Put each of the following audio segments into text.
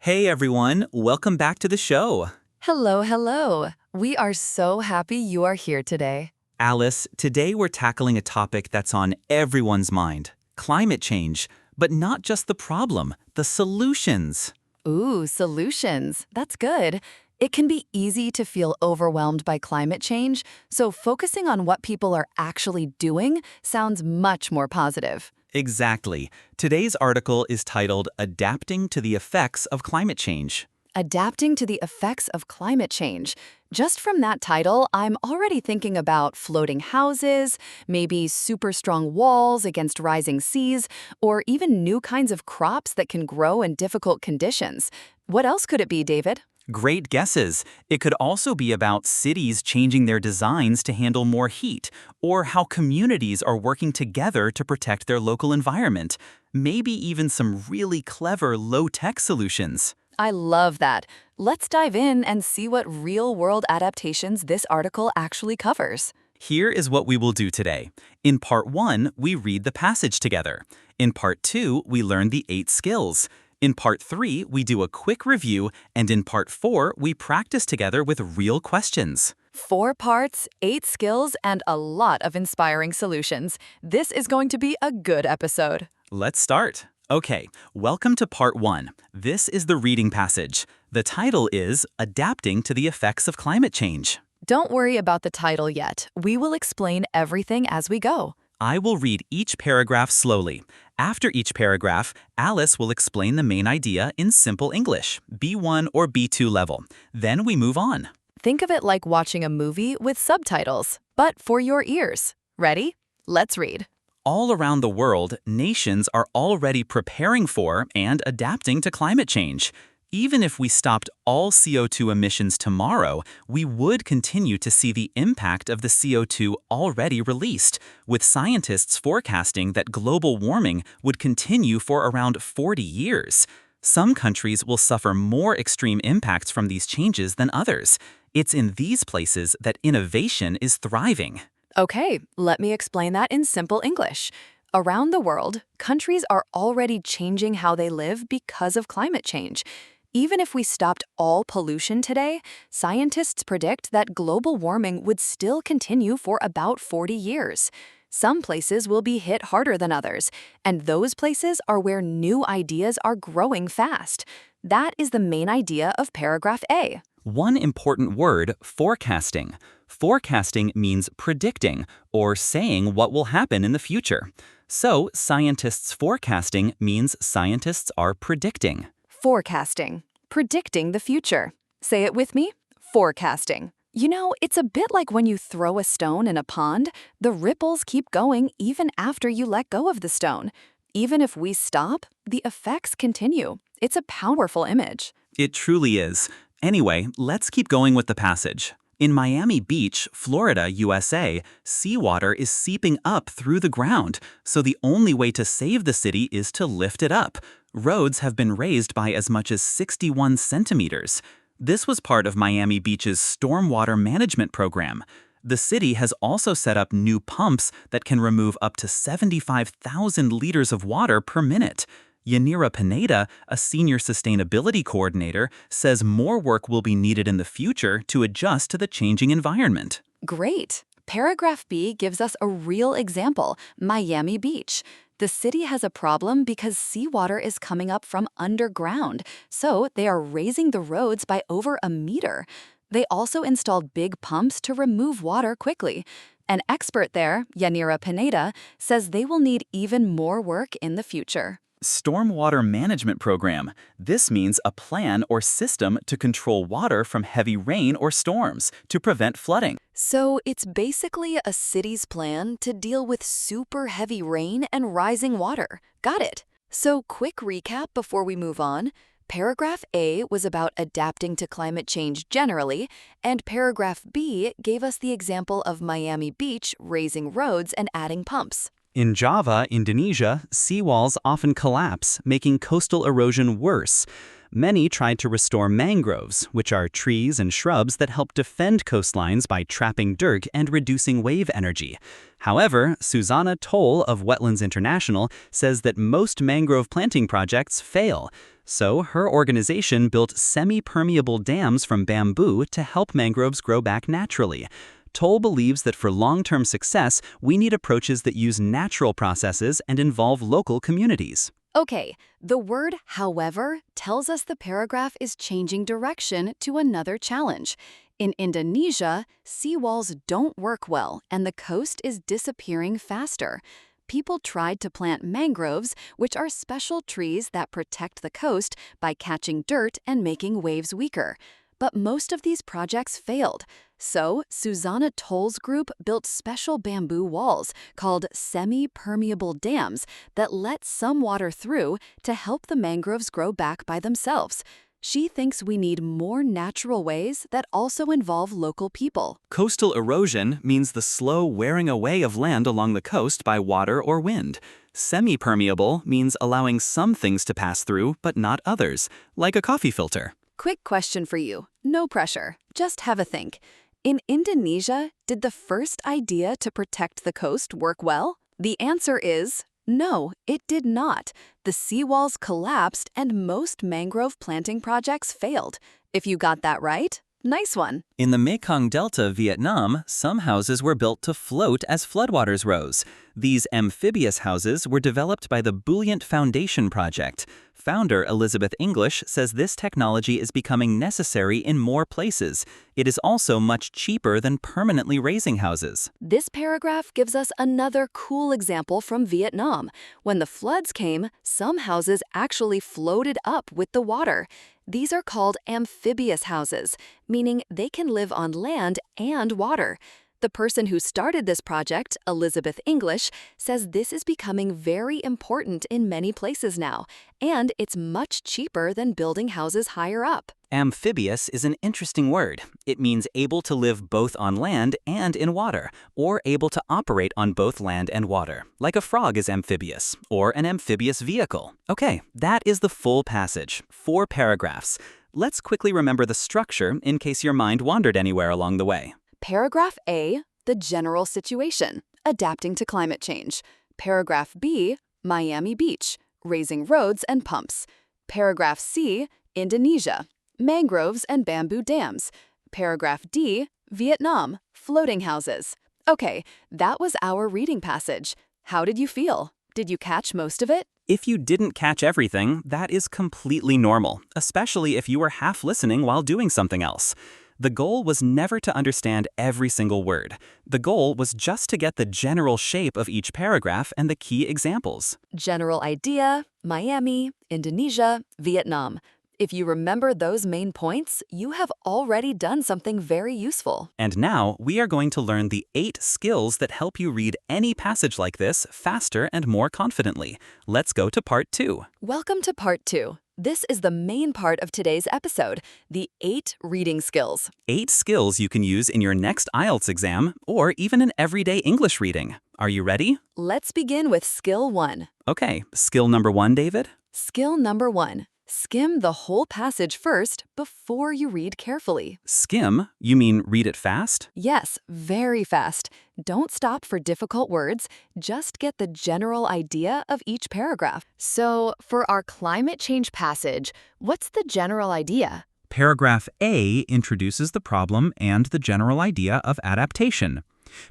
Hey everyone, welcome back to the show. Hello, hello. We are so happy you are here today. Alice, today we're tackling a topic that's on everyone's mind, climate change, but not just the problem, the solutions. Ooh, solutions. That's good. It can be easy to feel overwhelmed by climate change, so focusing on what people are actually doing sounds much more positive. Exactly. Today's article is titled Adapting to the Effects of Climate Change. Adapting to the effects of climate change. Just from that title, I'm already thinking about floating houses, maybe super strong walls against rising seas, or even new kinds of crops that can grow in difficult conditions. What else could it be, David? Great guesses. It could also be about cities changing their designs to handle more heat, or how communities are working together to protect their local environment. Maybe even some really clever low-tech solutions. I love that. Let's dive in and see what real-world adaptations this article actually covers. Here is what we will do today. In Part 1, we read the passage together. In Part 2, we learn the 8 skills. In Part 3, we do a quick review, and in Part 4, we practice together with real questions. 4 parts, 8 skills, and a lot of inspiring solutions. This is going to be a good episode. Let's start. Okay, welcome to Part 1. This is the reading passage. The title is Adapting to the Effects of Climate Change. Don't worry about the title yet. We will explain everything as we go. I will read each paragraph slowly. After each paragraph, Alice will explain the main idea in simple English, B1 or B2 level. Then we move on. Think of it like watching a movie with subtitles, but for your ears. Ready? Let's read. All around the world, nations are already preparing for and adapting to climate change. Even if we stopped all CO2 emissions tomorrow, we would continue to see the impact of the CO2 already released, with scientists forecasting that global warming would continue for around 40 years. Some countries will suffer more extreme impacts from these changes than others. It's in these places that innovation is thriving. Okay, let me explain that in simple English. Around the world, countries are already changing how they live because of climate change. Even if we stopped all pollution today, scientists predict that global warming would still continue for about 40 years. Some places will be hit harder than others, and those places are where new ideas are growing fast. That is the main idea of paragraph A. One important word, forecasting. Forecasting means predicting or saying what will happen in the future. So, scientists forecasting means scientists are predicting. Forecasting. Predicting the future. Say it with me. Forecasting. You know, it's a bit like when you throw a stone in a pond, the ripples keep going even after you let go of the stone. Even if we stop, the effects continue. It's a powerful image. It truly is. Anyway, let's keep going with the passage. In Miami Beach, Florida, USA, seawater is seeping up through the ground, so the only way to save the city is to lift it up. Roads have been raised by as much as 61 centimeters. This was part of Miami Beach's stormwater management program. The city has also set up new pumps that can remove up to 75,000 liters of water per minute. Yanira Pineda, a senior sustainability coordinator, says more work will be needed in the future to adjust to the changing environment. Great. Paragraph B gives us a real example, Miami Beach. The city has a problem because seawater is coming up from underground, so they are raising the roads by over a meter. They also installed big pumps to remove water quickly. An expert there, Yanira Pineda, says they will need even more work in the future. Stormwater management program. This means a plan or system to control water from heavy rain or storms to prevent flooding. So it's basically a city's plan to deal with super heavy rain and rising water. Got it. So quick recap before we move on. Paragraph A was about adapting to climate change generally, and paragraph B gave us the example of Miami Beach raising roads and adding pumps. In Java, Indonesia, seawalls often collapse, making coastal erosion worse. Many tried to restore mangroves, which are trees and shrubs that help defend coastlines by trapping dirt and reducing wave energy. However, Susanna Toll of Wetlands International says that most mangrove planting projects fail. So her organization built semi-permeable dams from bamboo to help mangroves grow back naturally. Toll believes that for long-term success, we need approaches that use natural processes and involve local communities. Okay, the word however tells us the paragraph is changing direction to another challenge. In Indonesia, seawalls don't work well and the coast is disappearing faster. People tried to plant mangroves, which are special trees that protect the coast by catching dirt and making waves weaker. But most of these projects failed. So, Susanna Toll's group built special bamboo walls called semi-permeable dams that let some water through to help the mangroves grow back by themselves. She thinks we need more natural ways that also involve local people. Coastal erosion means the slow wearing away of land along the coast by water or wind. Semi-permeable means allowing some things to pass through but not others, like a coffee filter. Quick question for you. No pressure. Just have a think. In Indonesia, did the first idea to protect the coast work well? The answer is no, it did not. The seawalls collapsed and most mangrove planting projects failed. If you got that right, nice one. In the Mekong Delta, Vietnam, some houses were built to float as floodwaters rose. These amphibious houses were developed by the Buoyant Foundation Project. Founder Elizabeth English says this technology is becoming necessary in more places. It is also much cheaper than permanently raising houses. This paragraph gives us another cool example from Vietnam. When the floods came, some houses actually floated up with the water. These are called amphibious houses, meaning they can live on land and water. The person who started this project, Elizabeth English, says this is becoming very important in many places now, and it's much cheaper than building houses higher up. Amphibious is an interesting word. It means able to live both on land and in water, or able to operate on both land and water, like a frog is amphibious, or an amphibious vehicle. Okay, that is the full passage, 4 paragraphs. Let's quickly remember the structure in case your mind wandered anywhere along the way. Paragraph A, the general situation, adapting to climate change. Paragraph B, Miami Beach, raising roads and pumps. Paragraph C, Indonesia, mangroves and bamboo dams. Paragraph D, Vietnam, floating houses. Okay, that was our reading passage. How did you feel? Did you catch most of it? If you didn't catch everything, that is completely normal, especially if you were half listening while doing something else. The goal was never to understand every single word. The goal was just to get the general shape of each paragraph and the key examples. General idea, Miami, Indonesia, Vietnam. If you remember those main points, you have already done something very useful. And now we are going to learn the 8 skills that help you read any passage like this faster and more confidently. Let's go to part 2. Welcome to part 2. This is the main part of today's episode, the 8 reading skills. 8 skills you can use in your next IELTS exam or even in everyday English reading. Are you ready? Let's begin with skill 1. Okay, skill number 1, David? Skill number 1. Skim the whole passage first before you read carefully. Skim? You mean read it fast? Yes, very fast. Don't stop for difficult words. Just get the general idea of each paragraph. So, for our climate change passage, what's the general idea? Paragraph A introduces the problem and the general idea of adaptation.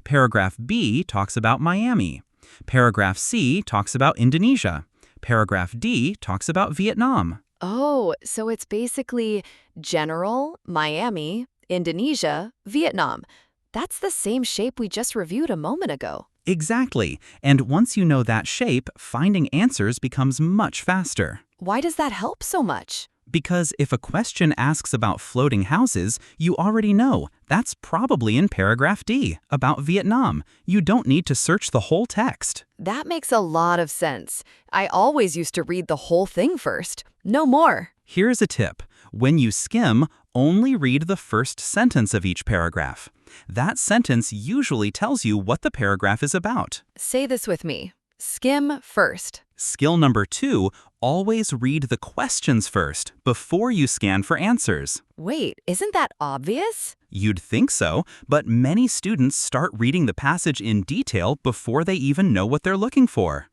Paragraph B talks about Miami. Paragraph C talks about Indonesia. Paragraph D talks about Vietnam. Oh, so it's basically general, Miami, Indonesia, Vietnam. That's the same shape we just reviewed a moment ago. Exactly. And once you know that shape, finding answers becomes much faster. Why does that help so much? Because if a question asks about floating houses, you already know. That's probably in paragraph D, about Vietnam. You don't need to search the whole text. That makes a lot of sense. I always used to read the whole thing first. No more. Here's a tip. When you skim, only read the first sentence of each paragraph. That sentence usually tells you what the paragraph is about. Say this with me. Skim first. Skill number 2, always read the questions first before you scan for answers. Wait, isn't that obvious? You'd think so, but many students start reading the passage in detail before they even know what they're looking for.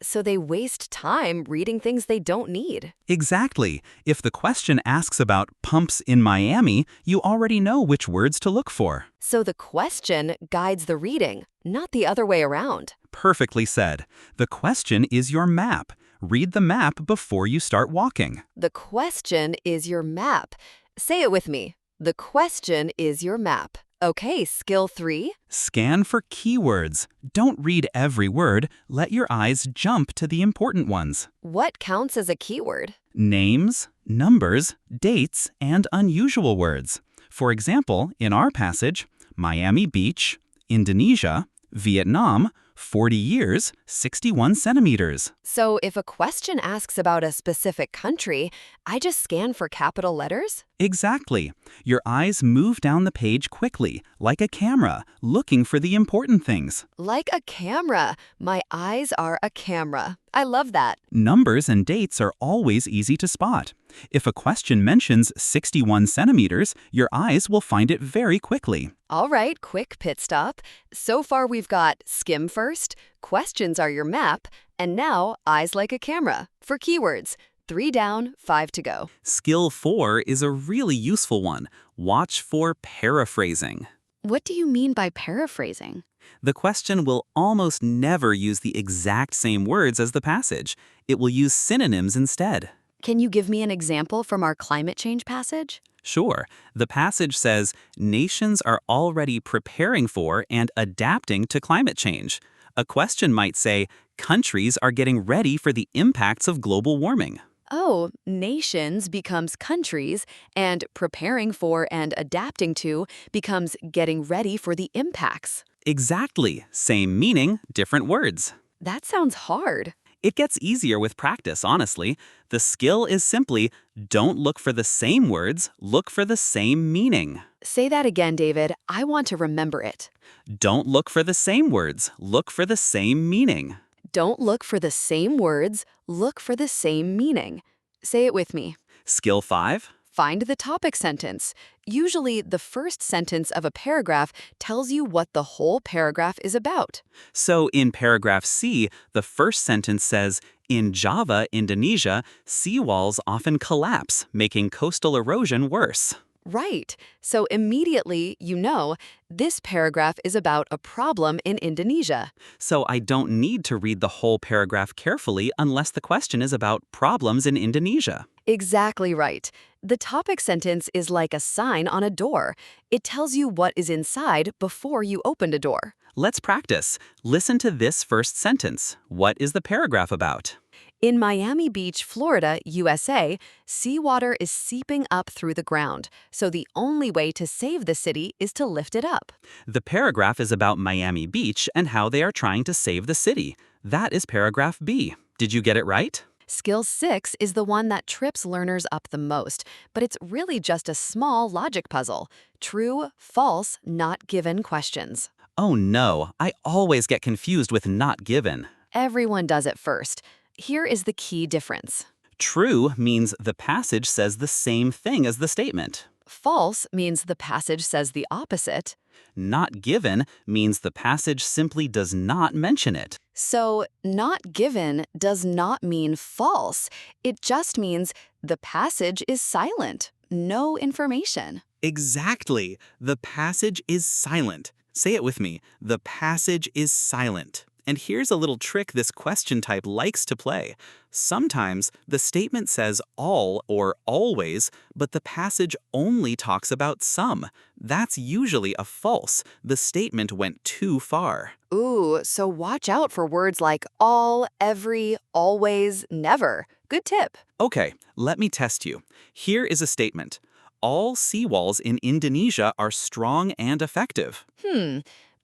So they waste time reading things they don't need. Exactly. If the question asks about pumps in Miami, you already know which words to look for. So the question guides the reading, not the other way around. Perfectly said. The question is your map. Read the map before you start walking. The question is your map. Say it with me. The question is your map. Okay, skill 3. Scan for keywords. Don't read every word. Let your eyes jump to the important ones. What counts as a keyword? Names, numbers, dates, and unusual words. For example, in our passage, Miami Beach, Indonesia, Vietnam, 40 years, 61 centimeters. So if a question asks about a specific country, I just scan for capital letters? Exactly. Your eyes move down the page quickly, like a camera, looking for the important things. Like a camera. My eyes are a camera. I love that. Numbers and dates are always easy to spot. If a question mentions 61 centimeters, your eyes will find it very quickly. All right, quick pit stop. So far we've got skim first, questions are your map, and now eyes like a camera for keywords. 3 down, 5 to go. Skill 4 is a really useful one. Watch for paraphrasing. What do you mean by paraphrasing? The question will almost never use the exact same words as the passage. It will use synonyms instead. Can you give me an example from our climate change passage? Sure. The passage says, nations are already preparing for and adapting to climate change. A question might say, countries are getting ready for the impacts of global warming. Oh, nations becomes countries, and preparing for and adapting to becomes getting ready for the impacts. Exactly. Same meaning, different words. That sounds hard. It gets easier with practice, honestly. The skill is simply, don't look for the same words, look for the same meaning. Say that again, David. I want to remember it. Don't look for the same words, look for the same meaning. Don't look for the same words, look for the same meaning. Say it with me. Skill 5. Find the topic sentence. Usually, the first sentence of a paragraph tells you what the whole paragraph is about. So in paragraph C, the first sentence says, in Java, Indonesia, seawalls often collapse, making coastal erosion worse. Right. So immediately, you know, this paragraph is about a problem in Indonesia. So I don't need to read the whole paragraph carefully unless the question is about problems in Indonesia. Exactly right. The topic sentence is like a sign on a door. It tells you what is inside before you opened a door. Let's practice. Listen to this first sentence. What is the paragraph about? In Miami Beach, Florida, USA, seawater is seeping up through the ground, so the only way to save the city is to lift it up. The paragraph is about Miami Beach and how they are trying to save the city. That is paragraph B. Did you get it right? Skill 6 is the one that trips learners up the most, but it's really just a small logic puzzle. True, false, not given questions. Oh no, I always get confused with not given. Everyone does it first. Here is the key difference. True means the passage says the same thing as the statement. False means the passage says the opposite. Not given means the passage simply does not mention it. So, not given does not mean false. It just means the passage is silent. No information. Exactly. The passage is silent. Say it with me. The passage is silent. And here's a little trick this question type likes to play. Sometimes the statement says all or always, but the passage only talks about some. That's usually a false. The statement went too far. Ooh, so watch out for words like all, every, always, never. Good tip. Okay, let me test you. Here is a statement. All seawalls in Indonesia are strong and effective.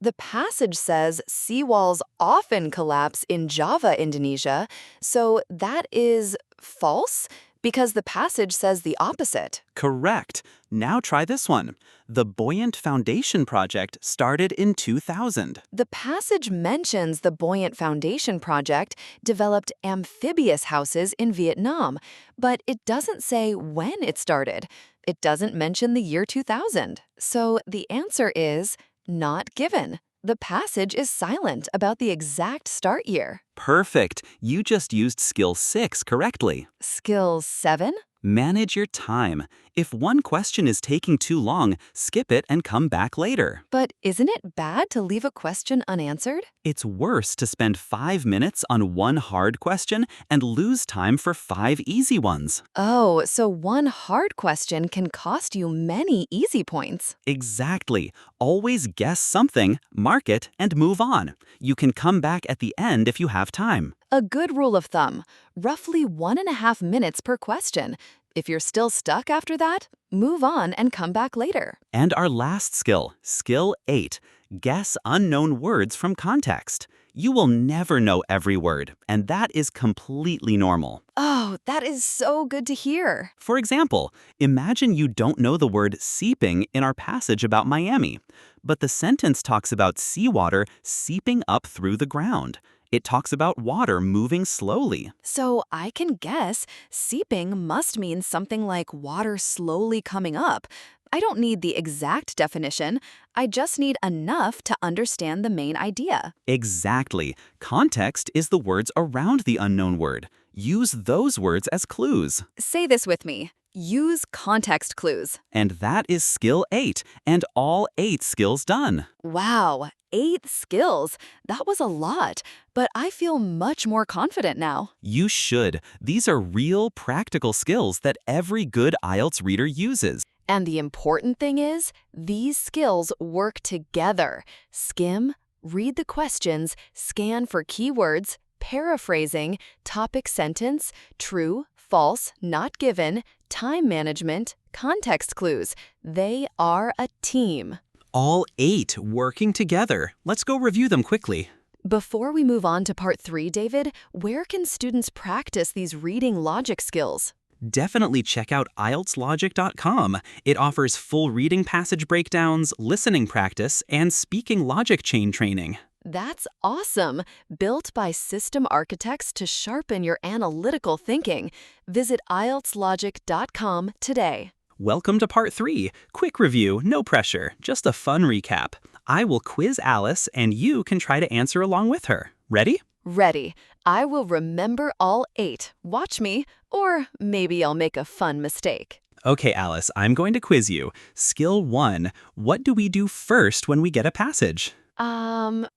The passage says seawalls often collapse in Java, Indonesia, so that is false Because the passage says the opposite. Correct. Now try this one. The Buoyant Foundation Project started in 2000. The passage mentions the Buoyant Foundation Project developed amphibious houses in Vietnam, but it doesn't say when it started. It doesn't mention the year 2000. So the answer is not given. The passage is silent about the exact start year. Perfect. You just used skill 6 correctly. Skill 7? Manage your time. If one question is taking too long, skip it and come back later. But isn't it bad to leave a question unanswered? It's worse to spend 5 minutes on one hard question and lose time for 5 easy ones. Oh, so one hard question can cost you many easy points. Exactly. Always guess something, mark it, and move on. You can come back at the end if you have time. A good rule of thumb, roughly 1.5 minutes per question. If you're still stuck after that, move on and come back later. And our last skill, skill 8, guess unknown words from context. You will never know every word, and that is completely normal. Oh, that is so good to hear. For example, imagine you don't know the word seeping in our passage about Miami, but the sentence talks about seawater seeping up through the ground. It talks about water moving slowly. So I can guess seeping must mean something like water slowly coming up. I don't need the exact definition. I just need enough to understand the main idea. Exactly. Context is the words around the unknown word. Use those words as clues. Say this with me. Use context clues. And that is skill 8, and all 8 skills done. Wow, 8 skills. That was a lot, but I feel much more confident now. You should. These are real practical skills that every good IELTS reader uses. And the important thing is, these skills work together. Skim, read the questions, scan for keywords, paraphrasing, topic sentence, true, false, not given, time management, context clues. They are a team. All 8 working together. Let's go review them quickly. Before we move on to part 3, David, where can students practice these reading logic skills? Definitely check out IELTSlogic.com. It offers full reading passage breakdowns, listening practice, and speaking logic chain training. That's awesome! Built by system architects to sharpen your analytical thinking. Visit IELTSlogic.com today. Welcome to part 3. Quick review, no pressure, just a fun recap. I will quiz Alice and you can try to answer along with her. Ready? Ready. I will remember all 8. Watch me, or maybe I'll make a fun mistake. Okay, Alice, I'm going to quiz you. Skill 1, what do we do first when we get a passage?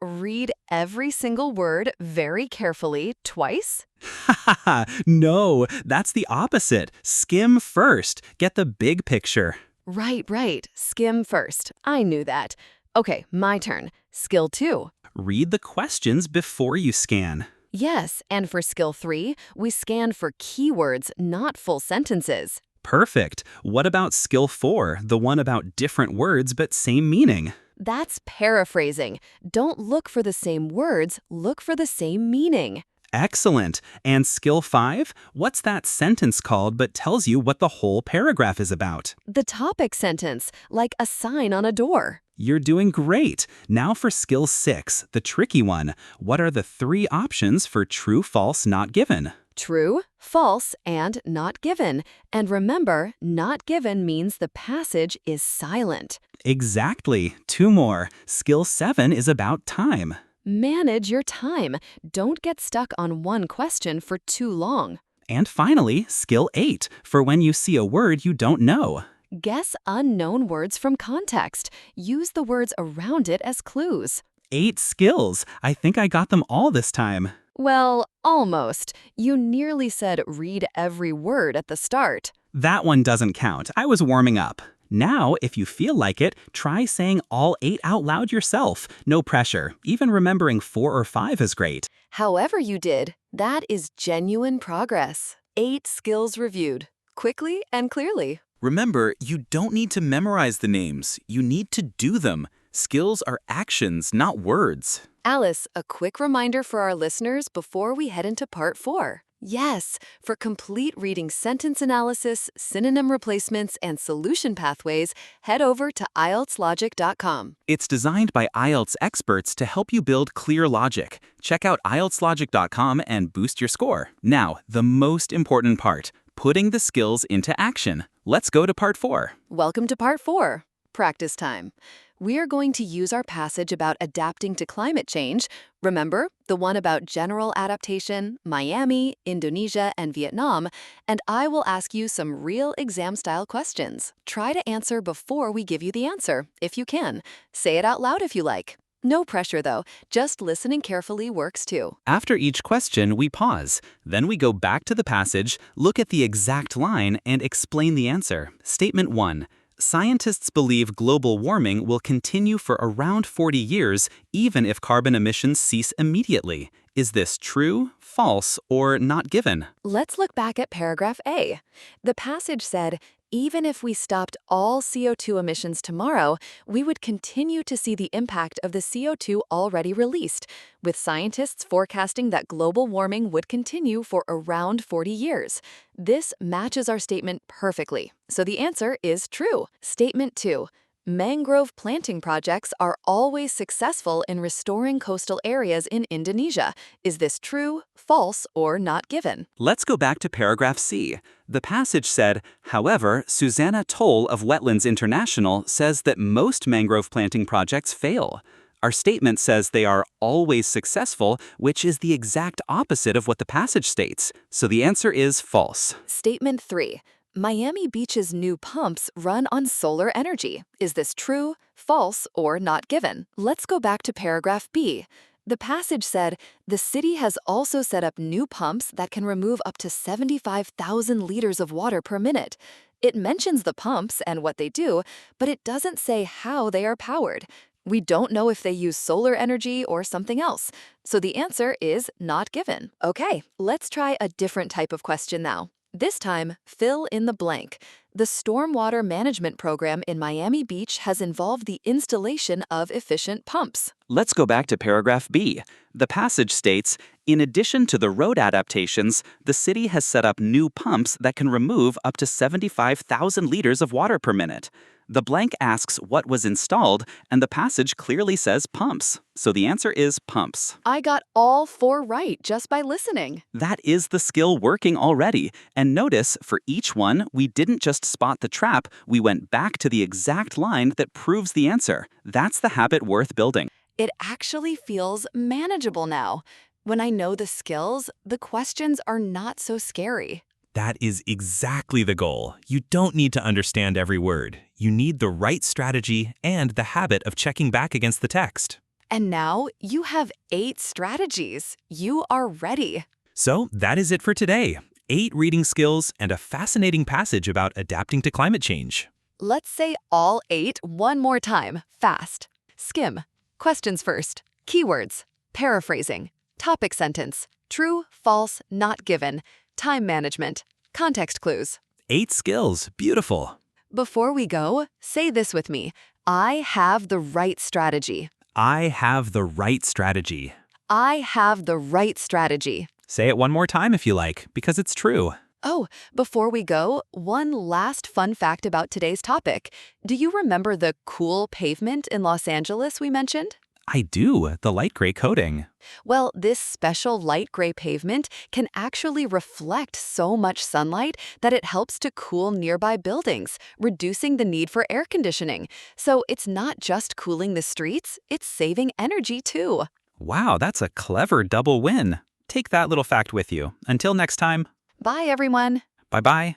Read every single word very carefully twice? No, that's the opposite. Skim first. Get the big picture. Right. Skim first. I knew that. Okay, my turn. Skill 2. Read the questions before you scan. Yes, and for skill 3, we scan for keywords, not full sentences. Perfect. What about skill 4, the one about different words but same meaning? That's paraphrasing. Don't look for the same words, look for the same meaning. Excellent. And skill 5, what's that sentence called but tells you what the whole paragraph is about? The topic sentence, like a sign on a door. You're doing great. Now for skill 6, the tricky one. What are the 3 options for true, false, not given? True, false, and not given. And remember, not given means the passage is silent. Exactly. 2 more. Skill 7 is about time. Manage your time. Don't get stuck on one question for too long. And finally, skill 8, for when you see a word you don't know. Guess unknown words from context. Use the words around it as clues. 8 skills. I think I got them all this time. Well, almost. You nearly said read every word at the start. That one doesn't count. I was warming up. Now, if you feel like it, try saying all 8 out loud yourself. No pressure. Even remembering 4 or 5 is great. However you did, that is genuine progress. 8 skills reviewed, quickly and clearly. Remember, you don't need to memorize the names. You need to do them. Skills are actions, not words. Alice, a quick reminder for our listeners before we head into part 4. Yes, for complete reading sentence analysis, synonym replacements, and solution pathways, head over to IELTSlogic.com. It's designed by IELTS experts to help you build clear logic. Check out IELTSlogic.com and boost your score. Now, the most important part, putting the skills into action. Let's go to part 4. Welcome to part 4, practice time. We are going to use our passage about adapting to climate change. Remember, the one about general adaptation, Miami, Indonesia, and Vietnam, and I will ask you some real exam-style questions. Try to answer before we give you the answer, if you can. Say it out loud if you like. No pressure, though. Just listening carefully works too. After each question, we pause. Then we go back to the passage, look at the exact line, and explain the answer. Statement 1. Scientists believe global warming will continue for around 40 years, even if carbon emissions cease immediately. Is this true, false, or not given? Let's look back at paragraph A. The passage said, even if we stopped all CO2 emissions tomorrow, we would continue to see the impact of the CO2 already released, with scientists forecasting that global warming would continue for around 40 years. This matches our statement perfectly, so the answer is true. Statement 2. Mangrove planting projects are always successful in restoring coastal areas in Indonesia. Is this true, false, or not given? Let's go back to paragraph C. The passage said, however, Susanna Toll of Wetlands International says that most mangrove planting projects fail. Our statement says they are always successful, which is the exact opposite of what the passage states. So the answer is false. Statement 3. Miami Beach's new pumps run on solar energy. Is this true, false, or not given? Let's go back to paragraph B. The passage said, the city has also set up new pumps that can remove up to 75,000 liters of water per minute. It mentions the pumps and what they do, but it doesn't say how they are powered. We don't know if they use solar energy or something else, so the answer is not given. Okay, let's try a different type of question now. This time, fill in the blank. The stormwater management program in Miami Beach has involved the installation of efficient pumps. Let's go back to paragraph B. The passage states, in addition to the road adaptations, the city has set up new pumps that can remove up to 75,000 liters of water per minute. The blank asks what was installed, and the passage clearly says pumps. So the answer is pumps. I got all 4 right just by listening. That is the skill working already. And notice, for each one, we didn't just spot the trap, we went back to the exact line that proves the answer. That's the habit worth building. It actually feels manageable now. When I know the skills, the questions are not so scary. That is exactly the goal. You don't need to understand every word. You need the right strategy and the habit of checking back against the text. And now you have 8 strategies. You are ready. So that is it for today. 8 reading skills and a fascinating passage about adapting to climate change. Let's say all 8 one more time, fast. Skim. Questions first. Keywords. Paraphrasing. Topic sentence. True, false, not given. Time management. Context clues. 8 skills. Beautiful. Before we go, say this with me. I have the right strategy. I have the right strategy. I have the right strategy. Say it one more time if you like, because it's true. Oh, before we go, one last fun fact about today's topic. Do you remember the cool pavement in Los Angeles we mentioned? I do, the light gray coating. Well, this special light gray pavement can actually reflect so much sunlight that it helps to cool nearby buildings, reducing the need for air conditioning. So it's not just cooling the streets, it's saving energy too. Wow, that's a clever double win. Take that little fact with you. Until next time. Bye, everyone. Bye-bye.